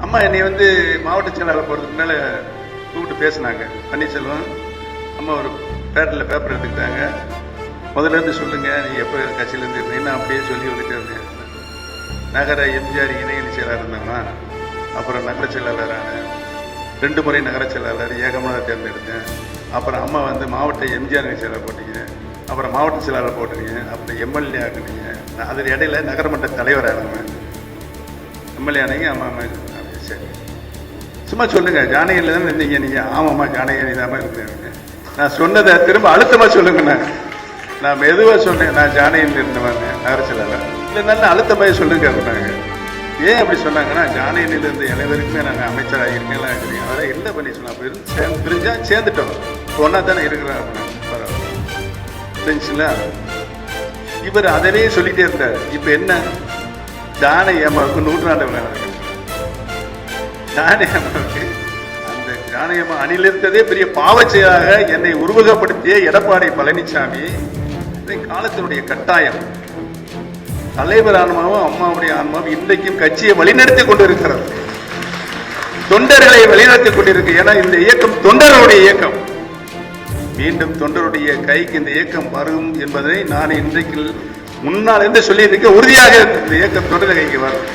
அம்மா என்னை வந்து மாவட்ட செயலாளர் போகிறதுக்கு முன்னால் கூப்பிட்டு பேசினாங்க. பன்னீர்செல்வம் அம்மா ஒரு பேப்பர் எடுத்துக்கிட்டாங்க. முதல்ல இருந்து சொல்லுங்கள், நீங்கள் எப்போ கட்சியிலேருந்து இருந்தீங்கன்னா அப்படியே சொல்லி வந்துட்டே இருந்தேன். நகர எம்ஜிஆர் இணையணி செயலாளர் இருந்தாங்கன்னா, அப்புறம் நகர செயலாளரான 2 முறை நகர செயலாளர் ஏகமாக தேர்ந்தெடுத்தேன். அப்புறம் அம்மா வந்து மாவட்ட எம்ஜிஆர் செயலாளர் போட்டீங்க, அப்புறம் மாவட்ட செயலாளர் போட்டுறீங்க, அப்புறம் எம்எல்ஏ ஆக்குனீங்க. அதில் இடையில நகரமன்ற தலைவர் ஆனவன் எம்எல்ஏ ஆனீங்க. அம்மா சரி சும்மா சொல்லுங்க, ஜானகிரியில் தானே இருந்தீங்க நீங்கள்? ஆமாம்மா ஜானகிரி தான் இருந்தேன். நான் சொன்னதை திரும்ப அழுத்தமாக சொல்லுங்கண்ணா. நான் மெதுவாக சொன்னேன், நான் ஜானகிரியில் இருந்தவங்க நகர செயலாளர். இல்லை நல்ல அழுத்தமாக சொல்லுங்க அப்படின்னாங்க. ஏன் அப்படி சொன்னாங்கன்னா, ஜானகிரியிலேருந்து அனைவருக்குமே நாங்கள் அமைச்சர் ஆகியிருக்கேன் ஆகிறீங்க. அதெல்லாம் என்ன பண்ணி சொன்னா அப்படி பிரிஞ்சா சேர்ந்துட்டோம், ஒன்றா தானே இருக்கிறோம் அப்படின்னா பரவாயில்ல. இவர் அதவே சொல்லிட்டே இருந்தார். இப்போ என்ன, ஜானகி அம்மாவுக்கு 100ஆண்டு விழா நடக்குது. ஜானகி அம்மாவுக்கு அந்த ஜானகி அம்மா அணிலிருந்ததே பெரிய பாவச்செயலாக என்னை உருவகப்படுத்திய எடப்பாடி பழனிசாமி காலத்தினுடைய கட்டாயம். தலைவர் ஆன்மாவும் அம்மாவுடைய ஆன்மாவும் இன்றைக்கும் கட்சியை வழிநடத்தி கொண்டிருக்கிறது, தொண்டர்களை வழிநடத்தி கொண்டிருக்கு. ஏன்னா இந்த இயக்கம் தொண்டர்களுடைய இயக்கம். மீண்டும் தொண்டருடைய கைக்கு இந்த இயக்கம் வரும் என்பதை நான் இன்றைக்கு முன்னால் இருந்து சொல்லியிருக்க, உறுதியாக இந்த இயக்கம் தொண்டர் கைக்கு வரும்.